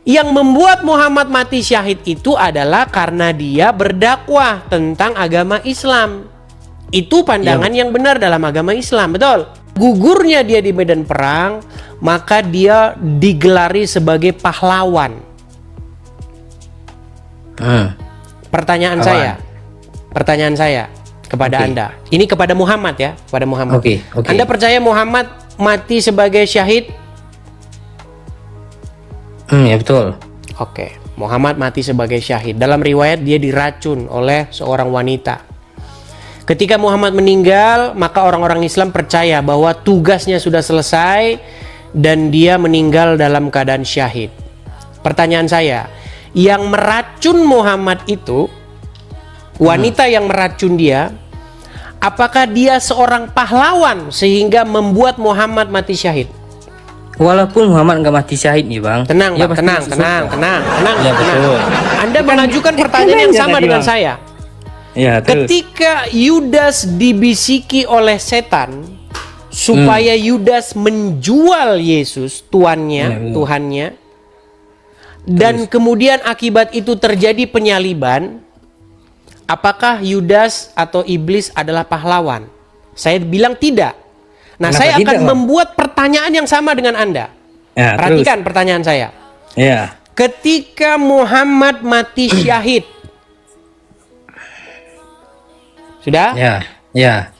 Yang membuat Muhammad mati syahid itu adalah karena dia berdakwah tentang agama Islam. Itu pandangan yang benar dalam agama Islam, betul? Gugurnya dia di medan perang, maka dia digelari sebagai pahlawan. Pertanyaan saya kepada Anda. Ini kepada Muhammad ya, kepada Muhammad. Anda percaya Muhammad mati sebagai syahid? Ya betul. Muhammad mati sebagai syahid. Dalam riwayat dia diracun oleh seorang wanita. Ketika Muhammad meninggal, maka orang-orang Islam percaya bahwa tugasnya sudah selesai dan dia meninggal dalam keadaan syahid. Pertanyaan saya, yang meracun Muhammad itu, wanita yang meracun dia, apakah dia seorang pahlawan sehingga membuat Muhammad mati syahid? Walaupun Muhammad nggak mati syahid nih bang. Tenang, ya, bang, tenang. Ya, betul. Anda mengajukan pertanyaan yang sama dengan saya. Ya, ketika Yudas dibisiki oleh setan supaya Yudas menjual Yesus, Tuhannya, dan kemudian akibat itu terjadi penyaliban, apakah Yudas atau iblis adalah pahlawan? Saya bilang tidak. Nah, saya akan membuat pertanyaan yang sama dengan Anda. Ya, perhatikan pertanyaan saya. Ya. Ketika Muhammad mati syahid, sudah? Ya.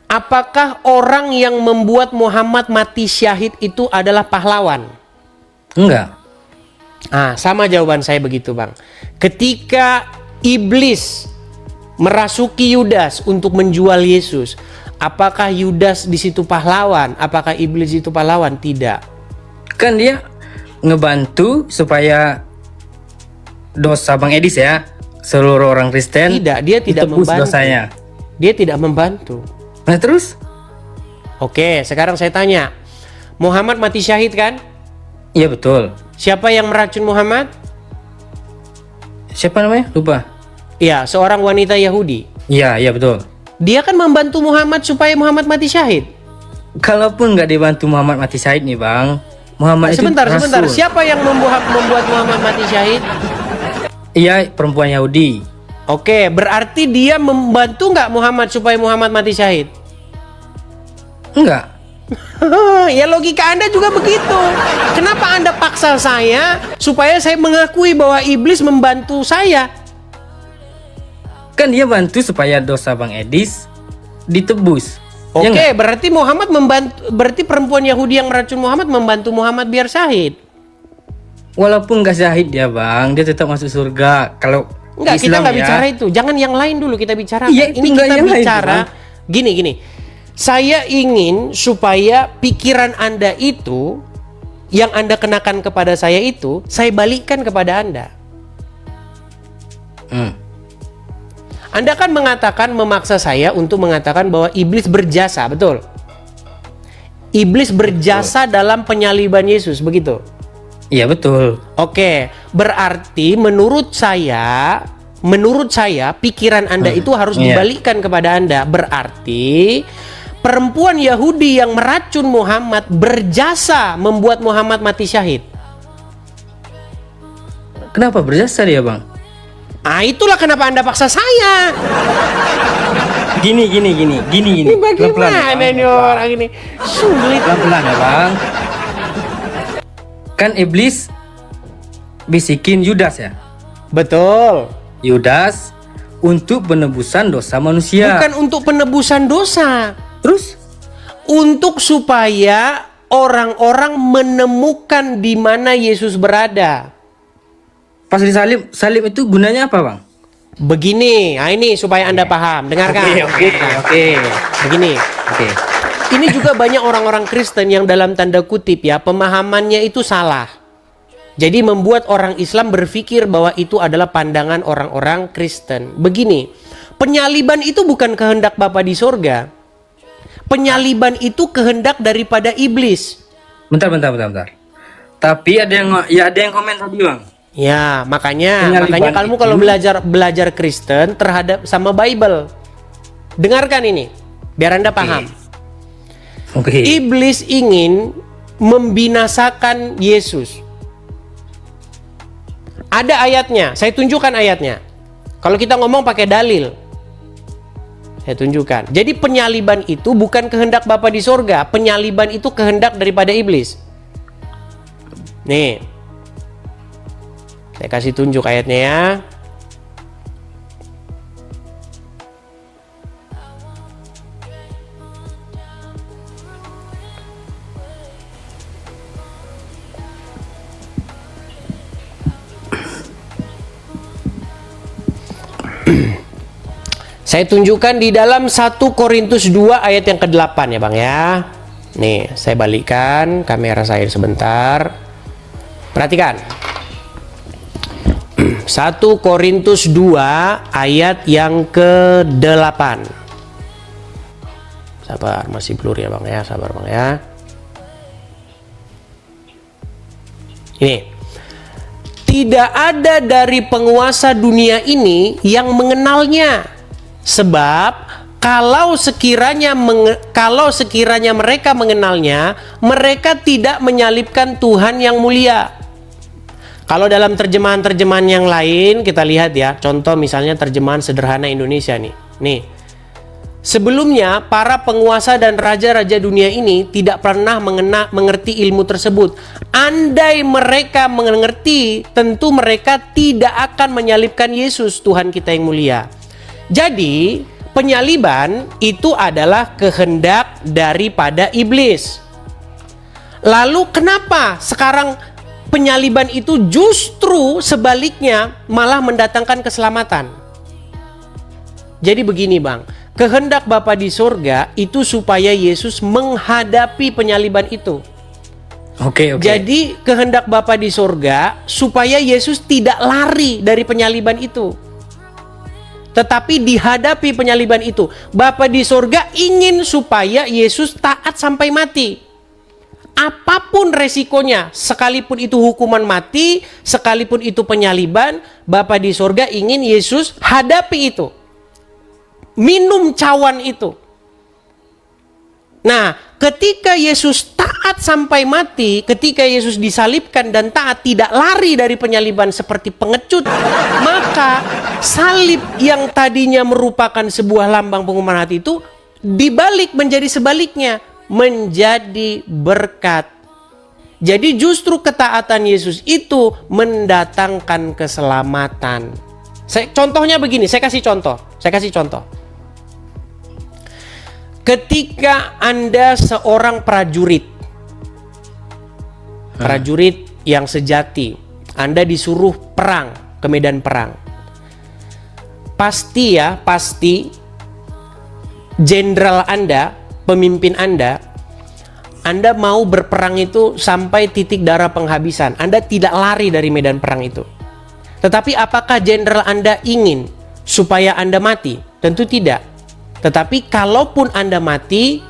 Apakah orang yang membuat Muhammad mati syahid itu adalah pahlawan? Enggak. Sama jawaban saya begitu, Bang. Ketika iblis merasuki Yudas untuk menjual Yesus, apakah Yudas di situ pahlawan? Apakah iblis itu pahlawan? Tidak. Kan dia ngebantu supaya dosa Bang Edis ya, seluruh orang Kristen. Tidak, dia tidak membantu. Dosanya. Dia tidak membantu. Nah terus? Oke, sekarang saya tanya. Muhammad mati syahid kan? Iya betul. Siapa yang meracun Muhammad? Siapa namanya? Lupa. Iya, seorang wanita Yahudi. Iya betul. Dia kan membantu Muhammad supaya Muhammad mati syahid. Kalaupun nggak dibantu Muhammad mati syahid nih bang, Muhammad sebentar. Rasul. Siapa yang membuat Muhammad mati syahid? Iya, perempuan Yahudi. Oke, berarti dia membantu nggak Muhammad supaya Muhammad mati syahid? Enggak. Ya logika Anda juga begitu. Kenapa Anda paksa saya supaya saya mengakui bahwa iblis membantu saya? Kan dia bantu supaya dosa Bang Edis ditebus. Oke, berarti Muhammad membantu, berarti perempuan Yahudi yang meracun Muhammad membantu Muhammad biar syahid. Walaupun nggak syahid dia bang, dia tetap masuk surga. Kalau enggak, Islam kita nggak ya. bicara itu. Jangan yang lain dulu kita bicara. Iya, ini kita bicara gini. Saya ingin supaya pikiran Anda itu, yang Anda kenakan kepada saya itu, saya balikkan kepada Anda. Anda kan memaksa saya untuk mengatakan bahwa iblis berjasa, betul? Iblis berjasa dalam penyaliban Yesus, begitu? Iya betul. Oke, berarti menurut saya pikiran Anda itu harus dibalikkan kepada Anda. Berarti perempuan Yahudi yang meracun Muhammad berjasa membuat Muhammad mati syahid. Kenapa berjasa dia bang? Itulah kenapa Anda paksa saya. Gini. Ini bagaimana ini orang ini? Sulit. Pelan-pelan ya bang. Kan iblis bisikin Yudas ya? Betul. Yudas untuk penebusan dosa manusia. Bukan untuk penebusan dosa. Terus? Untuk supaya orang-orang menemukan di mana Yesus berada. Pas disalib itu gunanya apa bang? Begini, ini supaya Anda paham. Dengarkan. Oke. Begini. Ini juga banyak orang-orang Kristen yang dalam tanda kutip ya, pemahamannya itu salah. Jadi membuat orang Islam berpikir bahwa itu adalah pandangan orang-orang Kristen. Begini, penyaliban itu bukan kehendak Bapa di sorga. Penyaliban itu kehendak daripada iblis. Bentar. Tapi ada yang komen tadi bang. Ya, makanya kamu Penyaliban kalau belajar Kristen terhadap sama Bible, dengarkan ini biar Anda paham. Oke. Iblis ingin membinasakan Yesus. Ada ayatnya, saya tunjukkan ayatnya. Kalau kita ngomong pakai dalil, saya tunjukkan. Jadi penyaliban itu bukan kehendak Bapa di sorga. Penyaliban itu kehendak daripada iblis. Nih, saya kasih tunjuk ayatnya ya. Saya tunjukkan di dalam 1 Korintus 2 ayat yang ke-8 ya Bang ya. Nih, saya balikkan kamera saya sebentar. Perhatikan. 1 Korintus 2 ayat yang ke-8. Sabar, masih blur ya Bang ya, sabar Bang ya. Ini. Tidak ada dari penguasa dunia ini yang mengenalnya. Sebab kalau sekiranya mereka mengenalnya, mereka tidak menyalibkan Tuhan yang mulia. Kalau dalam terjemahan-terjemahan yang lain kita lihat ya, contoh misalnya terjemahan sederhana Indonesia nih. Nih. Sebelumnya para penguasa dan raja-raja dunia ini tidak pernah mengerti ilmu tersebut. Andai mereka mengerti, tentu mereka tidak akan menyalibkan Yesus Tuhan kita yang mulia. Jadi, penyaliban itu adalah kehendak daripada iblis. Lalu kenapa sekarang penyaliban itu justru sebaliknya malah mendatangkan keselamatan? Jadi begini Bang, kehendak Bapa di surga itu supaya Yesus menghadapi penyaliban itu. Oke. Jadi kehendak Bapa di surga supaya Yesus tidak lari dari penyaliban itu, tetapi dihadapi penyaliban itu. Bapa di surga ingin supaya Yesus taat sampai mati. Apapun resikonya, sekalipun itu hukuman mati, sekalipun itu penyaliban, Bapa di surga ingin Yesus hadapi itu. Minum cawan itu. Nah, ketika Yesus taat sampai mati, ketika Yesus disalibkan dan taat, tidak lari dari penyaliban seperti pengecut, maka salib yang tadinya merupakan sebuah lambang penghukuman hati itu dibalik menjadi sebaliknya, menjadi berkat. Jadi justru ketaatan Yesus itu mendatangkan keselamatan. Contohnya begini, saya kasih contoh. Ketika Anda seorang prajurit yang sejati, Anda disuruh perang ke medan perang. Pasti jenderal Anda, pemimpin Anda mau berperang itu sampai titik darah penghabisan. Anda tidak lari dari medan perang itu. Tetapi apakah jenderal Anda ingin supaya Anda mati? Tentu tidak. Tetapi kalaupun Anda mati,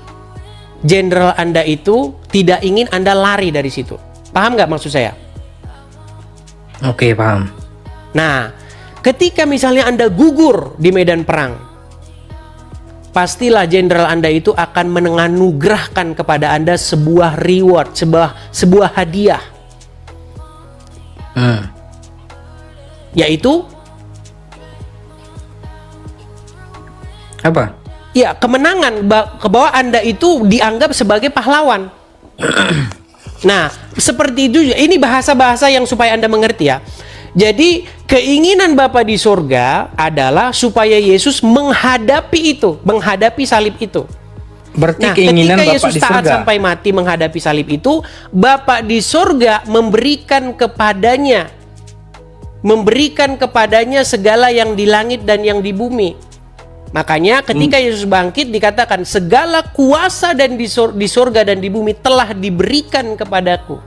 jenderal Anda itu tidak ingin Anda lari dari situ. Paham nggak maksud saya? Oke, paham. Nah, ketika misalnya Anda gugur di medan perang, pastilah jenderal Anda itu akan menganugerahkan kepada Anda sebuah reward, sebuah hadiah. Yaitu apa? Ya, kemenangan, bahwa Anda itu dianggap sebagai pahlawan. Nah, seperti itu. Ini bahasa-bahasa yang supaya Anda mengerti ya. Jadi, keinginan Bapa di surga adalah supaya Yesus menghadapi itu, menghadapi salib itu. Berarti Nah, keinginan ketika Bapak Yesus di taat surga sampai mati menghadapi salib itu, Bapa di surga memberikan kepadanya segala yang di langit dan yang di bumi. Makanya ketika Yesus bangkit dikatakan segala kuasa dan di surga dan di bumi telah diberikan kepadaku.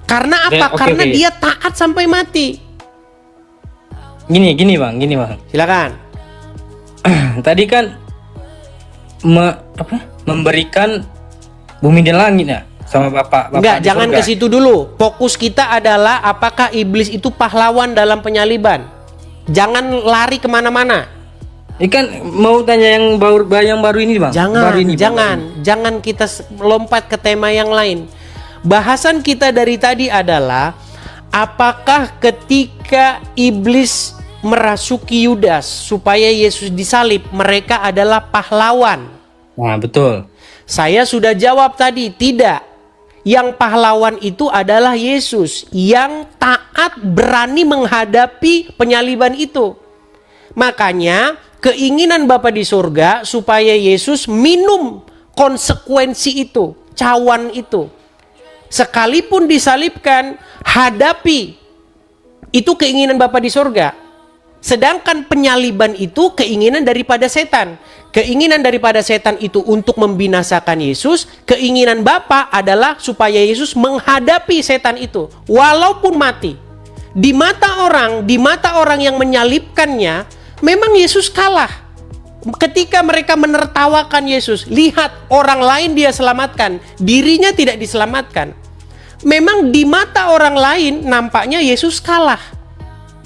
Karena apa? Karena dia taat sampai mati. Gini bang. Silakan. Tadi kan memberikan bumi dan langit ya sama Bapak Enggak, di jangan surga. ke situ dulu. Fokus kita adalah apakah iblis itu pahlawan dalam penyaliban. Jangan lari kemana-mana. Ikan mau tanya yang baru ini bang. Jangan kita lompat ke tema yang lain. Bahasan kita dari tadi adalah Apakah ketika iblis merasuki Yudas supaya Yesus disalib, mereka adalah pahlawan? Nah, betul. Saya sudah jawab tadi, tidak. Yang pahlawan itu adalah Yesus yang taat, berani menghadapi penyaliban itu. Makanya keinginan Bapa di surga supaya Yesus minum konsekuensi itu, cawan itu. Sekalipun disalibkan, hadapi. Itu keinginan Bapa di surga. Sedangkan penyaliban itu keinginan daripada setan. Keinginan daripada setan itu untuk membinasakan Yesus. Keinginan Bapa adalah supaya Yesus menghadapi setan itu walaupun mati. Di mata orang yang menyalibkannya, memang Yesus kalah. Ketika mereka menertawakan Yesus, lihat orang lain dia selamatkan, dirinya tidak diselamatkan. Memang di mata orang lain nampaknya Yesus kalah.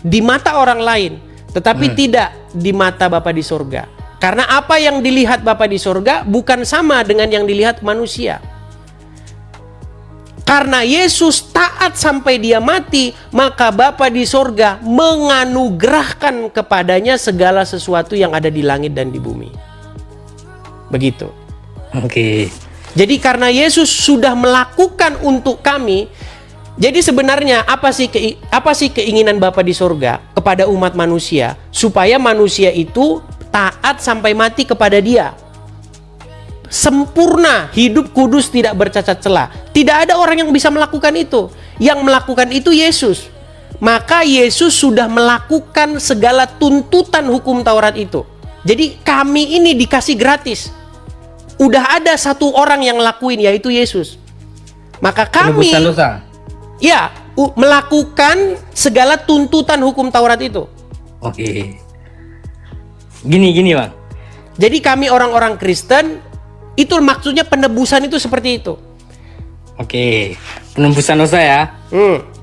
Di mata orang lain, tetapi tidak di mata Bapa di surga. Karena apa yang dilihat Bapa di surga bukan sama dengan yang dilihat manusia. Karena Yesus taat sampai dia mati, maka Bapa di surga menganugerahkan kepadanya segala sesuatu yang ada di langit dan di bumi. Begitu. Oke. Jadi karena Yesus sudah melakukan untuk kami, jadi sebenarnya apa sih keinginan Bapa di surga kepada umat manusia? Supaya manusia itu taat sampai mati kepada Dia. Sempurna, hidup kudus, tidak bercacat celah. Tidak ada orang yang bisa melakukan itu. Yang melakukan itu Yesus. Maka Yesus sudah melakukan segala tuntutan hukum Taurat itu. Jadi kami ini dikasih gratis. Udah ada satu orang yang lakuin, yaitu Yesus. Maka kami Penebusan dosa. ya, melakukan segala tuntutan hukum Taurat itu. Oke. Gini Bang. Jadi kami orang-orang Kristen, itu maksudnya penebusan itu seperti itu. Oke. Penebusan dosa ya.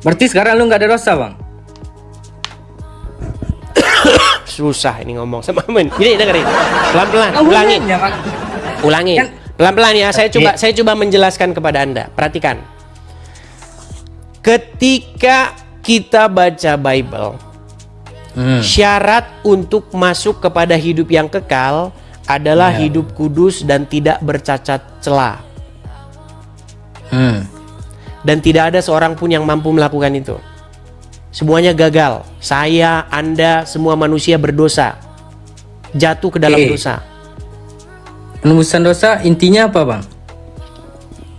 Berarti sekarang lu nggak ada dosa, Bang? Susah ini ngomong sama men. Jadi dengerin. Pelan-pelan, ulangin. Ya, Bang. Ulangin. Kan- Pelan-pelan ya, saya coba menjelaskan kepada Anda. Perhatikan. Ketika kita baca Bible, syarat untuk masuk kepada hidup yang kekal adalah hidup kudus dan tidak bercacat celah. Dan tidak ada seorang pun yang mampu melakukan itu. Semuanya gagal. Saya, Anda, semua manusia berdosa. Jatuh ke dalam dosa. Penebusan dosa intinya apa, Bang?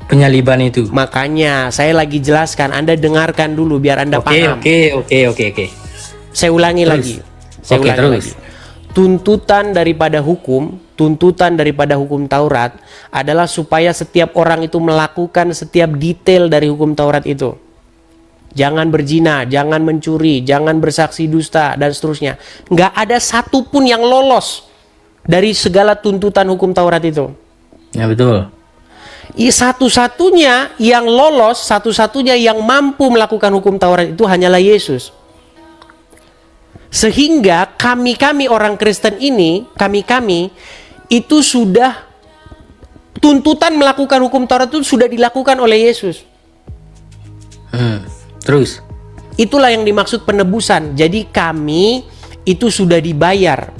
Penyaliban itu. Makanya saya lagi jelaskan, Anda dengarkan dulu biar Anda paham. Oke. Saya ulangi lagi. Tuntutan daripada hukum Taurat adalah supaya setiap orang itu melakukan setiap detail dari hukum Taurat itu. Jangan berzina, jangan mencuri, jangan bersaksi dusta, dan seterusnya. Nggak ada satupun yang lolos dari segala tuntutan hukum Taurat itu. Ya betul. Satu-satunya yang lolos, satu-satunya yang mampu melakukan hukum Taurat itu hanyalah Yesus. Sehingga kami orang Kristen ini, kami itu sudah tuntutan melakukan hukum Taurat itu sudah dilakukan oleh Yesus. Terus? Itulah yang dimaksud penebusan. Jadi kami itu sudah dibayar.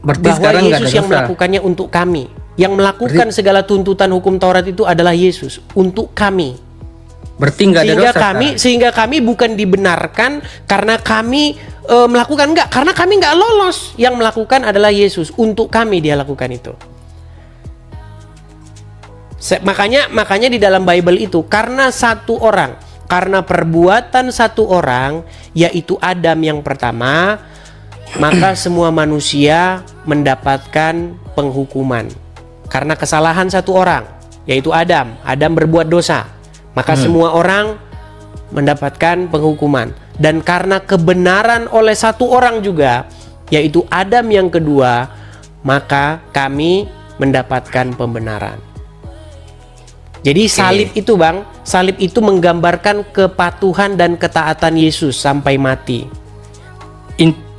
Berarti Bahwa sekarang nggak ada Yesus yang dosa. melakukannya untuk kami. Yang melakukan segala tuntutan hukum Taurat itu adalah Yesus untuk kami. Berarti nggak ada dosa. Sehingga kami bukan dibenarkan karena kami melakukan, enggak, karena kami nggak lolos. Yang melakukan adalah Yesus, untuk kami dia lakukan itu. Makanya di dalam Bible itu, karena perbuatan satu orang, yaitu Adam yang pertama, maka semua manusia mendapatkan penghukuman. Karena kesalahan satu orang, yaitu Adam berbuat dosa, maka semua orang mendapatkan penghukuman. Dan karena kebenaran oleh satu orang juga, yaitu Adam yang kedua, maka kami mendapatkan pembenaran. Jadi salib itu, Bang, salib itu menggambarkan kepatuhan dan ketaatan Yesus sampai mati.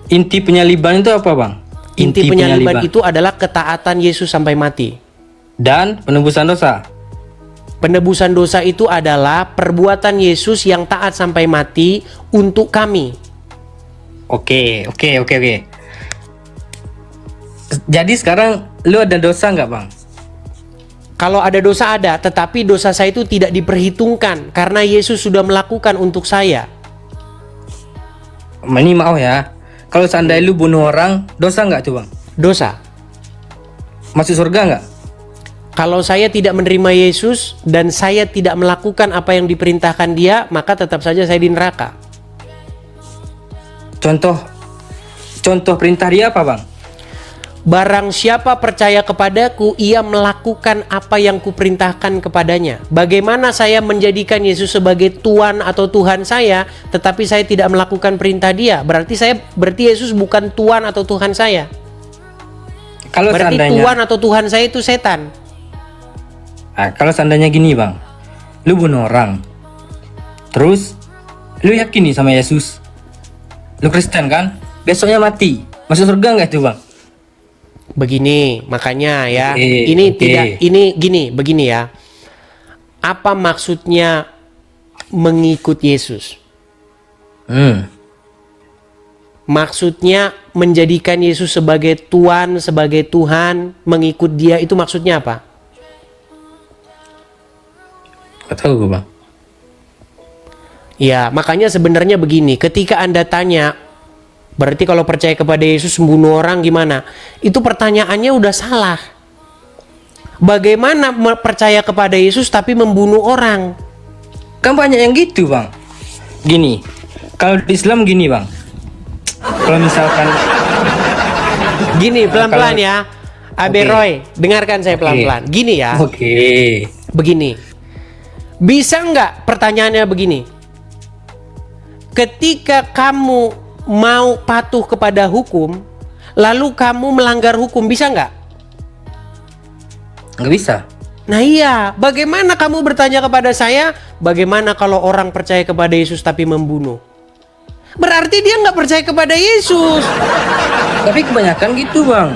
Inti penyaliban itu apa, Bang? Inti penyaliban itu adalah ketaatan Yesus sampai mati. Dan penebusan dosa. Penebusan dosa itu adalah perbuatan Yesus yang taat sampai mati untuk kami. Oke. Jadi sekarang lu ada dosa nggak, Bang? Kalau ada dosa ada, tetapi dosa saya itu tidak diperhitungkan karena Yesus sudah melakukan untuk saya. Ini maaf ya. Kalau seandainya lu bunuh orang, dosa nggak tuh, Bang? Dosa. Masuk surga nggak? Kalau saya tidak menerima Yesus dan saya tidak melakukan apa yang diperintahkan Dia, maka tetap saja saya di neraka. Contoh perintah Dia apa, Bang? Barang siapa percaya kepadaku, ia melakukan apa yang kuperintahkan kepadanya. Bagaimana saya menjadikan Yesus sebagai Tuhan atau Tuhan saya, tetapi saya tidak melakukan perintah Dia? Berarti Yesus bukan Tuhan atau Tuhan saya. Kalau Berarti seandainya Tuhan atau Tuhan saya itu setan. kalau seandainya gini, Bang, lu bunuh orang, terus lu yakin nih sama Yesus, lu Kristen kan, besoknya mati, masuk surga nggak tuh, Bang? Begini, makanya ya, Oke. begini ya. Apa maksudnya mengikut Yesus? Maksudnya menjadikan Yesus sebagai Tuhan, sebagai Tuhan, mengikut Dia, itu maksudnya apa? Gak tahu, Bang. Ya, makanya sebenarnya begini, ketika Anda tanya, berarti kalau percaya kepada Yesus membunuh orang gimana? Itu pertanyaannya udah salah. Bagaimana percaya kepada Yesus tapi membunuh orang? Kan banyak yang gitu, Bang. Gini, kalau di Islam gini, Bang. Kalau misalkan Gini, pelan-pelan kalau- ya. Abe Oke. Roy, dengarkan saya pelan-pelan. Gini ya, Oke. begini. Bisa nggak pertanyaannya begini? Ketika kamu mau patuh kepada hukum, lalu kamu melanggar hukum, bisa nggak? Nggak bisa. Nah iya, bagaimana kamu bertanya kepada saya, bagaimana kalau orang percaya kepada Yesus tapi membunuh? Berarti dia nggak percaya kepada Yesus. Tapi kebanyakan gitu, Bang.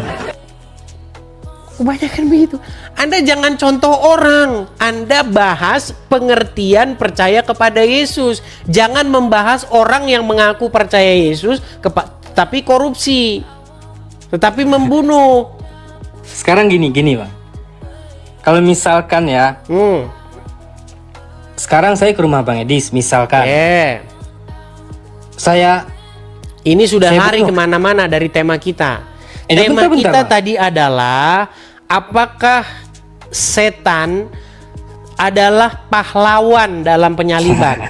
Kebanyakan begitu. Anda jangan contoh orang. Anda bahas pengertian percaya kepada Yesus. Jangan membahas orang yang mengaku percaya Yesus, tapi korupsi, tetapi membunuh. Sekarang gini, Bang. Kalau misalkan ya, sekarang saya ke rumah Bang Edis, misalkan saya Ini sudah Saya lari bunuh. kemana-mana dari tema kita. Bentar, Tema kita Bang. tadi adalah apakah setan adalah pahlawan dalam penyaliban?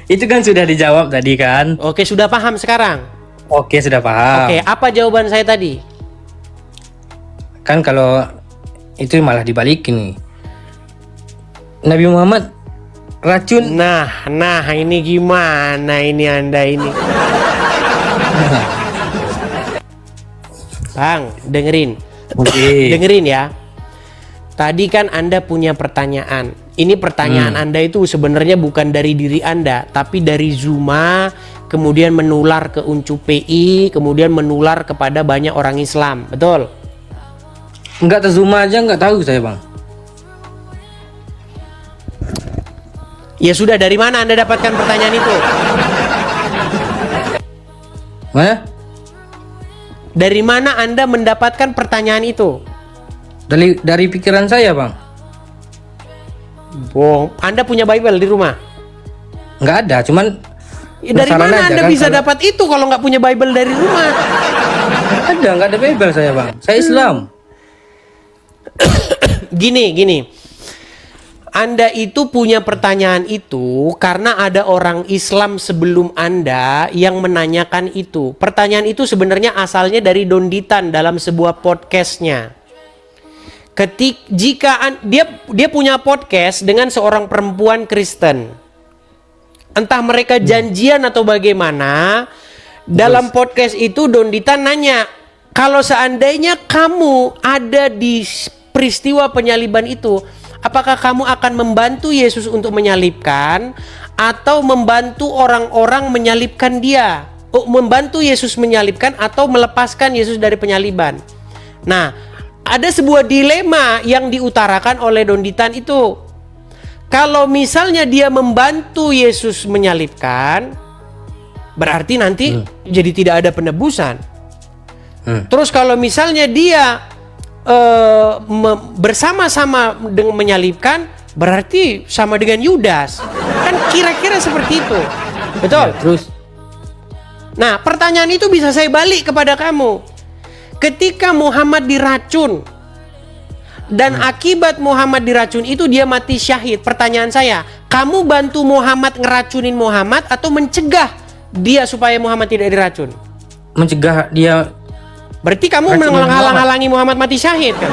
itu kan sudah dijawab tadi kan? Oke, sudah paham sekarang? Oke, sudah paham. Oke, apa jawaban saya tadi? Kan kalau itu malah dibalikin nih. Nabi Muhammad racun. Nah, ini gimana ini Anda ini? Bang, dengerin. Oke. Dengerin ya. Tadi kan Anda punya pertanyaan. Ini pertanyaan Anda itu sebenarnya bukan dari diri Anda, tapi dari Zuma, kemudian menular ke Uncu PI, kemudian menular kepada banyak orang Islam. Betul? Enggak terzuma aja nggak tahu saya, Bang. Ya sudah, dari mana Anda dapatkan pertanyaan itu? Mana? Dari mana Anda mendapatkan pertanyaan itu? Dari pikiran saya, Bang. Bohong. Anda punya Bible di rumah? Nggak ada, cuman Ya, dari penasaran mana aja Anda kan bisa kalau- dapat itu kalau nggak punya Bible dari rumah? nggak ada Bible saya, Bang. Saya Islam. Gini. Anda itu punya pertanyaan itu karena ada orang Islam sebelum Anda yang menanyakan itu. Pertanyaan itu sebenarnya asalnya dari Don Ditan dalam sebuah podcastnya. Jika dia punya podcast dengan seorang perempuan Kristen, entah mereka janjian atau bagaimana, dalam podcast itu Don Ditan nanya, kalau seandainya kamu ada di peristiwa penyaliban itu, apakah kamu akan membantu Yesus untuk menyalibkan atau membantu orang-orang menyalibkan dia? Membantu Yesus menyalibkan atau melepaskan Yesus dari penyaliban? Nah, ada sebuah dilema yang diutarakan oleh Donditan itu. Kalau misalnya dia membantu Yesus menyalibkan, berarti nanti jadi tidak ada penebusan. Terus kalau misalnya dia bersama-sama dengan menyalibkan, berarti sama dengan Yudas. Kan kira-kira seperti itu. Betul? Ya, terus? Nah, pertanyaan itu bisa saya balik kepada kamu. Ketika Muhammad diracun dan akibat Muhammad diracun itu dia mati syahid. Pertanyaan saya, kamu bantu Muhammad ngeracunin Muhammad atau mencegah dia supaya Muhammad tidak diracun? Mencegah dia. Berarti kamu menghalang-halangi Muhammad mati syahid kan?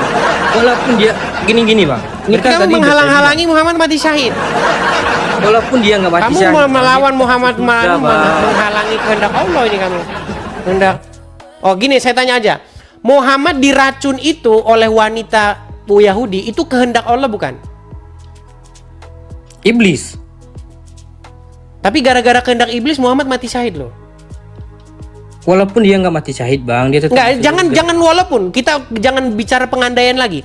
Walaupun dia gini-gini bang. Ini Berarti kan kamu tadi menghalang-halangi Muhammad mati syahid. walaupun dia nggak mati Kamu syahid. melawan Muhammad, Juga, Bang. menghalangi kehendak Allah ini kamu. Kehendak. Oh gini, saya tanya aja. Muhammad diracun itu oleh wanita Yahudi itu kehendak Allah bukan? Iblis. Tapi gara-gara kehendak iblis Muhammad mati syahid loh. Walaupun dia nggak mati syahid bang, dia tetap Enggak, masuk surga. jangan walaupun kita jangan bicara pengandaian lagi.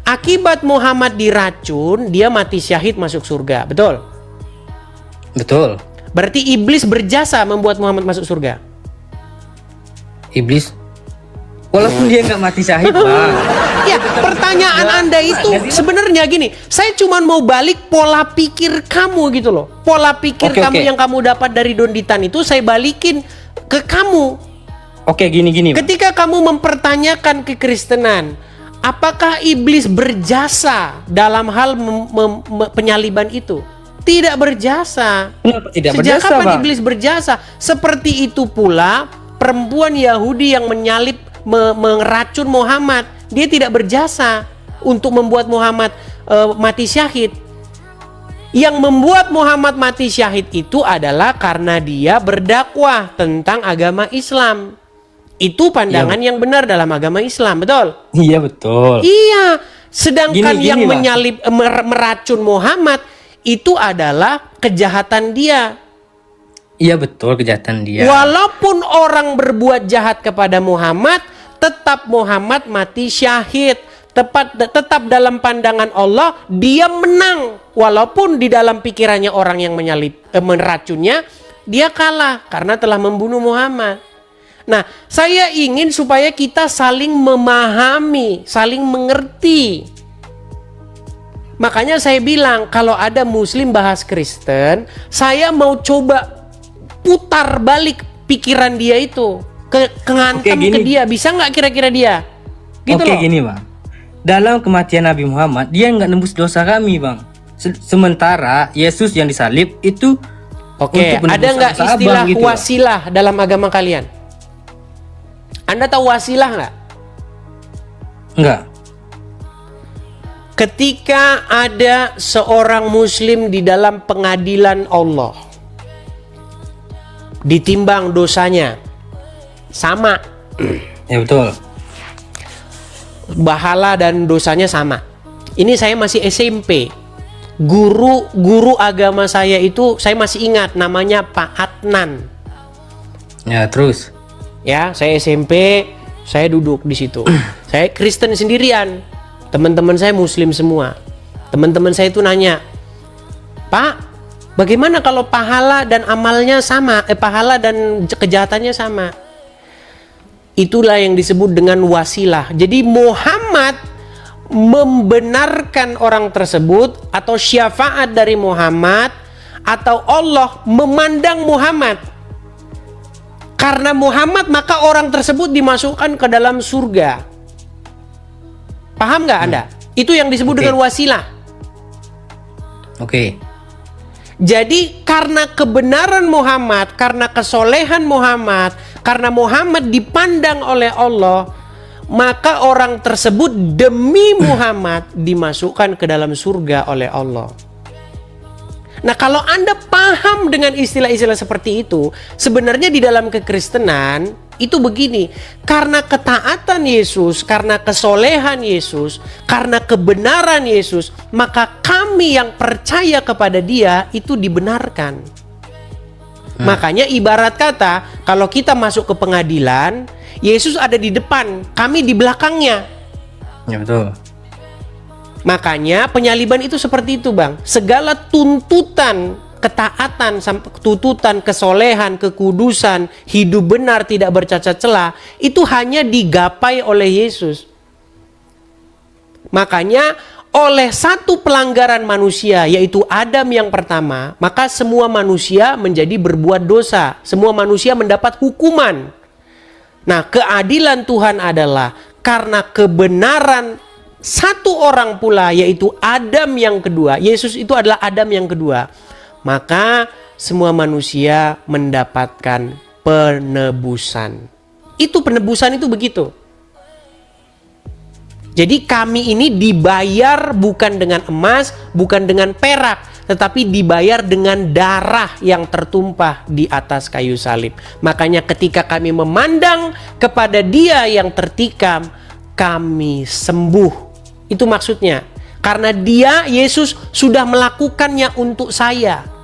Akibat Muhammad diracun, dia mati syahid masuk surga, betul? Betul. Berarti iblis berjasa membuat Muhammad masuk surga. Iblis. Walaupun dia nggak mati syahid bang. Ya, pertanyaan Anda itu sebenarnya gini, saya cuma mau balik pola pikir kamu gitu loh. Pola pikir Oke, kamu oke. yang kamu dapat dari Donditan itu saya balikin ke kamu. Oke gini. Bang. Ketika kamu mempertanyakan kekristenan, apakah iblis berjasa dalam hal penyaliban itu? Tidak berjasa. Kenapa tidak Sejak berjasa kapan bang? iblis berjasa? Seperti itu pula perempuan Yahudi yang menyalib meracun Muhammad, dia tidak berjasa untuk membuat Muhammad mati syahid. Yang membuat Muhammad mati syahid itu adalah karena dia berdakwah tentang agama Islam. Itu pandangan yang benar dalam agama Islam, betul? Iya betul. Iya, sedangkan Gini, yang Bang. menyalib meracun Muhammad itu adalah kejahatan dia. Iya betul kejahatan dia. Walaupun orang berbuat jahat kepada Muhammad, tetap Muhammad mati syahid. Tetap dalam pandangan Allah dia menang. Walaupun di dalam pikirannya orang yang meracunnya, dia kalah karena telah membunuh Muhammad. Nah, saya ingin supaya kita saling memahami, saling mengerti. Makanya saya bilang kalau ada Muslim bahas Kristen, saya mau coba putar balik pikiran dia itu, ngantam ke dia. Bisa nggak kira-kira dia? Gitu Oke loh. gini bang. Dalam kematian Nabi Muhammad, dia nggak nembus dosa kami bang. Sementara Yesus yang disalib itu Oke, untuk menembus ada nggak dosa istilah abang gitu, Bang. wasilah dalam agama kalian? Anda tahu wasilah nggak? Enggak. Ketika ada seorang Muslim di dalam pengadilan Allah, ditimbang dosanya sama, Ya betul. pahala dan dosanya sama. Ini saya masih SMP. Guru agama saya itu saya masih ingat namanya Pak Adnan. Ya terus. Ya, saya SMP, saya duduk di situ. Saya Kristen sendirian. Teman-teman saya Muslim semua. Teman-teman saya itu nanya, "Pak, bagaimana kalau pahala dan amalnya sama? Pahala dan kejahatannya sama?" Itulah yang disebut dengan wasilah. Jadi Muhammad membenarkan orang tersebut atau syafaat dari Muhammad atau Allah memandang Muhammad. Karena Muhammad maka orang tersebut dimasukkan ke dalam surga. Paham nggak Anda? Itu yang disebut Oke. dengan wasilah. Oke. Jadi karena kebenaran Muhammad, karena kesolehan Muhammad, karena Muhammad dipandang oleh Allah, maka orang tersebut demi Muhammad dimasukkan ke dalam surga oleh Allah. Nah, kalau Anda paham dengan istilah-istilah seperti itu, sebenarnya di dalam kekristenan itu begini, karena ketaatan Yesus, karena kesolehan Yesus, karena kebenaran Yesus, maka kami yang percaya kepada Dia itu dibenarkan. Makanya ibarat kata, kalau kita masuk ke pengadilan, Yesus ada di depan, kami di belakangnya. Ya betul. Makanya penyaliban itu seperti itu, Bang. Segala tuntutan ketaatan, tuntutan kesolehan, kekudusan, hidup benar, tidak bercacat celah, itu hanya digapai oleh Yesus. Makanya oleh satu pelanggaran manusia, yaitu Adam yang pertama, maka semua manusia menjadi berbuat dosa. Semua manusia mendapat hukuman. Nah, keadilan Tuhan adalah karena kebenaran satu orang pula, yaitu Adam yang kedua. Yesus itu adalah Adam yang kedua. Maka semua manusia mendapatkan penebusan. Itu penebusan itu begitu. Jadi kami ini dibayar bukan dengan emas, bukan dengan perak, tetapi dibayar dengan darah yang tertumpah di atas kayu salib. Makanya ketika kami memandang kepada Dia yang tertikam, kami sembuh. Itu maksudnya. Karena Dia, Yesus, sudah melakukannya untuk saya.